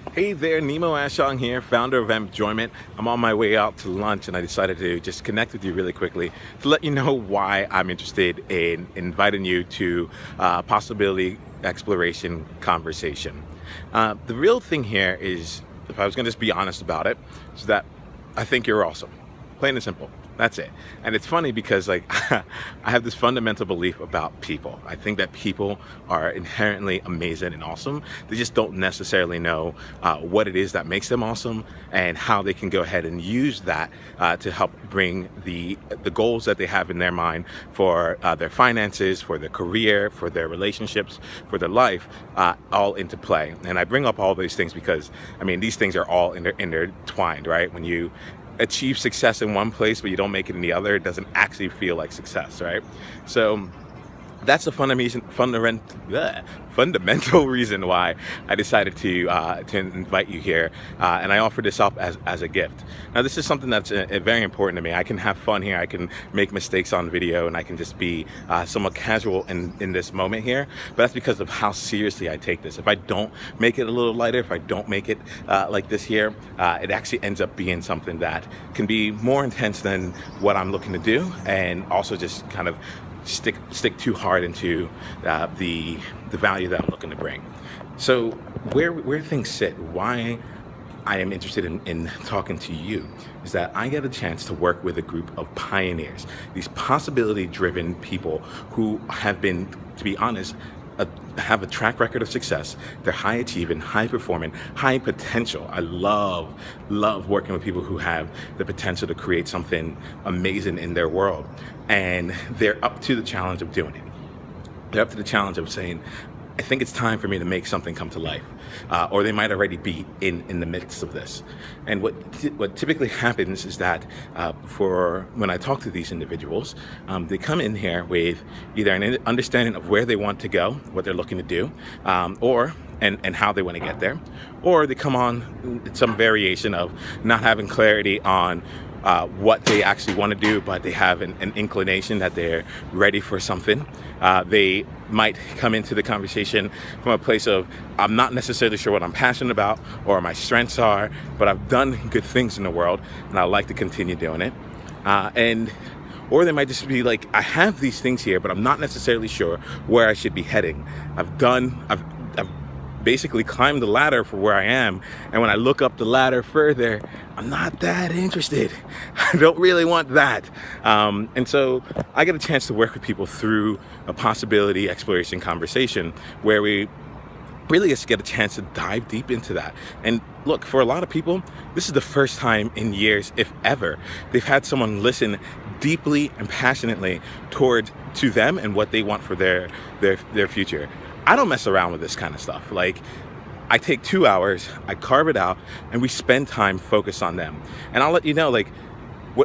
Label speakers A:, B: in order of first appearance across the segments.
A: Hey there, Nemo Ashong here, founder of Enjoyment. I'm on my way out to lunch and I decided to just connect with you really quickly to let you know why I'm interested in inviting you to possibility exploration conversation. The real thing here is, if I was going to just be honest about it, is that I think you're awesome. Plain and simple. That's it. And it's funny because I have this fundamental belief about people. I think that people are inherently amazing and awesome. They just don't necessarily know what it is that makes them awesome and how they can go ahead and use that to help bring the goals that they have in their mind for their finances, for their career, for their relationships, for their life, all into play. And I bring up all these things because, I mean, these things are all intertwined, right? When you achieve success in one place but you don't make it in the other, it doesn't actually feel like success, right? So that's the fundamental reason why I decided to invite you here, and I offer this up as a gift. Now, this is something that's very important to me. I can have fun here, I can make mistakes on video, and I can just be somewhat casual in this moment here, but that's because of how seriously I take this. If I don't make it a little lighter, if I don't make it like this here, it actually ends up being something that can be more intense than what I'm looking to do, and also just kind of stick too hard into the value that I'm looking to bring. So where things sit, why I am interested in talking to you, is that I get a chance to work with a group of pioneers, these possibility-driven people who have been, to be honest, have a track record of success. They're high achieving, high performing, high potential. I love working with people who have the potential to create something amazing in their world. And they're up to the challenge of doing it. They're up to the challenge of saying, I think it's time for me to make something come to life. Or they might already be in the midst of this. And what typically happens is that for when I talk to these individuals, they come in here with either an understanding of where they want to go, what they're looking to do, or how they want to get there, or they come on some variation of not having clarity on what they actually want to do, but they have an inclination that they're ready for something. They might come into the conversation from a place of, I'm not necessarily sure what I'm passionate about or my strengths are, but I've done good things in the world and I'd like to continue doing it. Or they might just be like, I have these things here, but I'm not necessarily sure where I should be heading. I've basically climbed the ladder for where I am, and when I look up the ladder further, I'm not that interested. I don't really want that. And so I get a chance to work with people through a possibility exploration conversation where we really just get a chance to dive deep into that. And look, for a lot of people, this is the first time in years, if ever, they've had someone listen deeply and passionately to them and what they want for their future. I don't mess around with this kind of stuff. Like, I take 2 hours, I carve it out, and we spend time focused on them. And I'll let you know,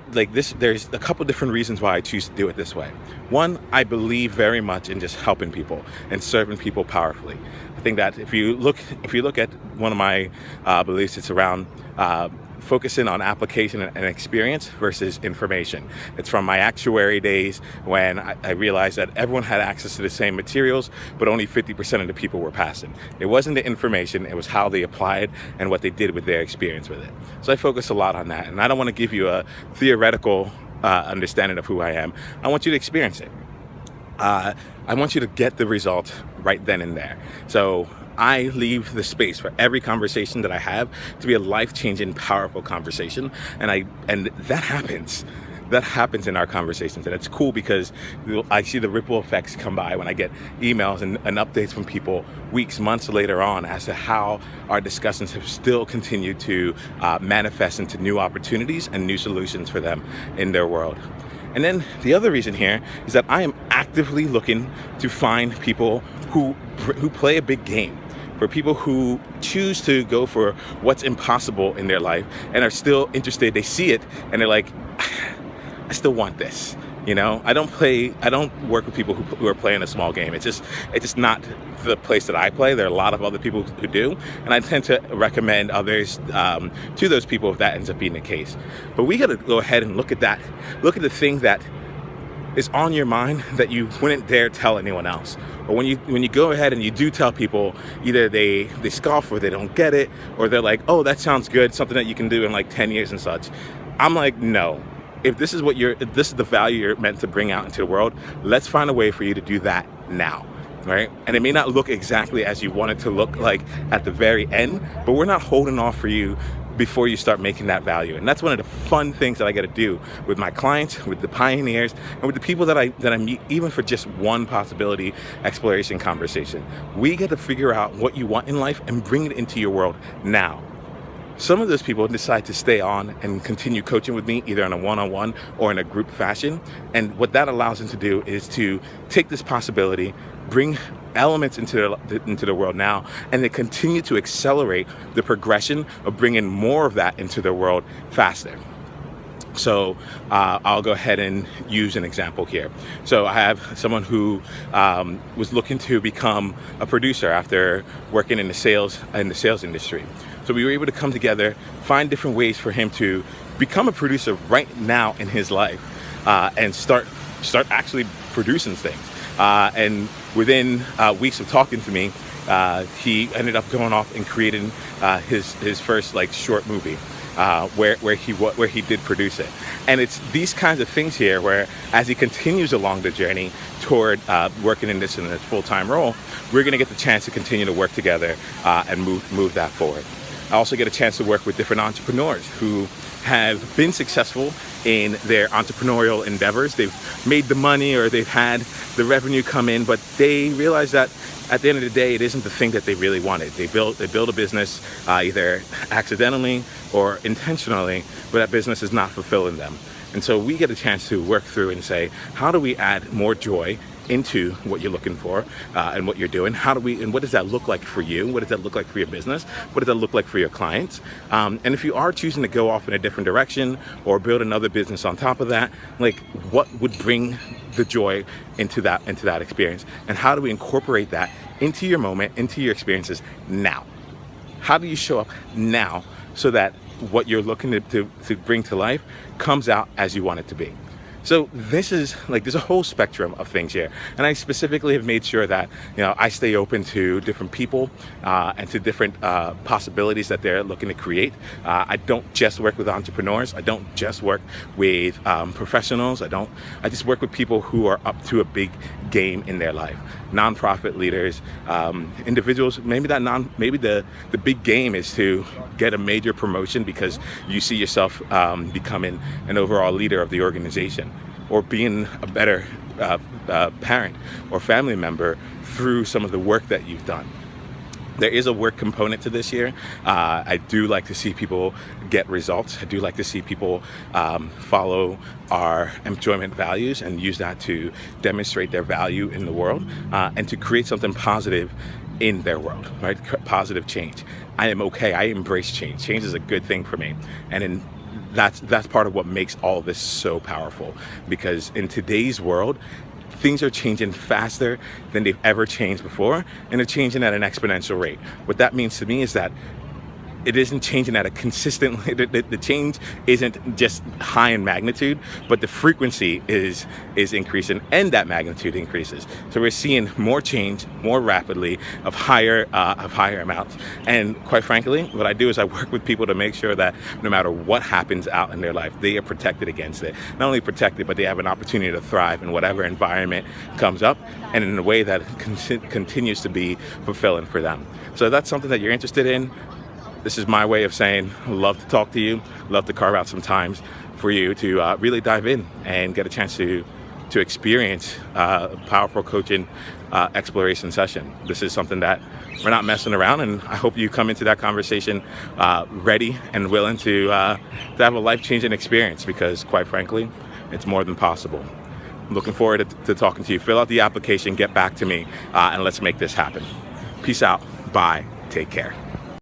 A: there's a couple different reasons why I choose to do it this way. One, I believe very much in just helping people and serving people powerfully. I think that if you look at one of my beliefs, it's around focusing on application and experience versus information. It's from my actuary days when I realized that everyone had access to the same materials, but only 50% of the people were passing. It wasn't the information, it was how they applied and what they did with their experience with it. So I focus a lot on that, and I don't want to give you a theoretical understanding of who I am. I want you to experience it. I want you to get the result right then and there. So I leave the space for every conversation that I have to be a life-changing, powerful conversation, and that happens. That happens in our conversations, and it's cool because I see the ripple effects come by when I get emails and updates from people weeks, months later on as to how our discussions have still continued to manifest into new opportunities and new solutions for them in their world. And then the other reason here is that I am actively looking to find people who play a big game, for people who choose to go for what's impossible in their life and are still interested. They see it and they're like, I still want this. You know, I don't work with people who are playing a small game. It's just not the place that I play. There are a lot of other people who do, and I tend to recommend others to those people if that ends up being the case. But we got to go ahead and look at that. Look at the thing that is on your mind that you wouldn't dare tell anyone else. Or when you go ahead and you do tell people, either they scoff or they don't get it, or they're like, oh, that sounds good, something that you can do in like 10 years and such. I'm like, no. If this is the value you're meant to bring out into the world, let's find a way for you to do that now. Right? And it may not look exactly as you want it to look like at the very end, but we're not holding off for you before you start making that value. And that's one of the fun things that I get to do with my clients, with the pioneers, and with the people that I meet, even for just one possibility exploration conversation. We get to figure out what you want in life and bring it into your world now. Some of those people decide to stay on and continue coaching with me, either on a one-on-one or in a group fashion. And what that allows them to do is to take this possibility, bring elements into the world now, and they continue to accelerate the progression of bringing more of that into the world faster. So I'll go ahead and use an example here. So I have someone who was looking to become a producer after working in the sales industry. So we were able to come together, find different ways for him to become a producer right now in his life, and start actually producing things. And within weeks of talking to me, he ended up going off and creating his first like short movie. Where he did produce it. And it's these kinds of things here where, as he continues along the journey toward working in this full-time role, we're going to get the chance to continue to work together and move that forward. I also get a chance to work with different entrepreneurs who have been successful in their entrepreneurial endeavors. They've made the money or they've had the revenue come in, but they realize that at the end of the day, it isn't the thing that they really wanted. They build a business either accidentally or intentionally, but that business is not fulfilling them. And so we get a chance to work through and say, how do we add more joy into what you're looking for and what you're doing? And what does that look like for you? What does that look like for your business? What does that look like for your clients? And if you are choosing to go off in a different direction or build another business on top of that, like what would bring the joy into that experience? And how do we incorporate that into your moment, into your experiences now? How do you show up now so that what you're looking to bring to life comes out as you want it to be? So this is like, there's a whole spectrum of things here. And I specifically have made sure that, I stay open to different people and to different possibilities that they're looking to create. I don't just work with entrepreneurs. I don't just work with professionals. I just work with people who are up to a big game in their life. Nonprofit leaders, individuals, maybe the big game is to get a major promotion because you see yourself becoming an overall leader of the organization, or being a better parent or family member through some of the work that you've done. There is a work component to this year. I do like to see people get results. I do like to see people follow our enjoyment values and use that to demonstrate their value in the world and to create something positive in their world, right? Positive change. I am okay. I embrace change. Change is a good thing for me. And that's part of what makes all of this so powerful, because in today's world, things are changing faster than they've ever changed before, and they're changing at an exponential rate. What that means to me is that it isn't changing at a consistent, the change isn't just high in magnitude, but the frequency is increasing and that magnitude increases. So we're seeing more change more rapidly of higher amounts. And quite frankly, what I do is I work with people to make sure that no matter what happens out in their life, they are protected against it. Not only protected, but they have an opportunity to thrive in whatever environment comes up and in a way that continues to be fulfilling for them. So if that's something that you're interested in, this is my way of saying, love to talk to you, love to carve out some times for you to really dive in and get a chance to experience a powerful coaching exploration session. This is something that we're not messing around, and I hope you come into that conversation ready and willing to have a life-changing experience, because quite frankly, it's more than possible. I'm looking forward to talking to you. Fill out the application, get back to me, and let's make this happen. Peace out. Bye. Take care.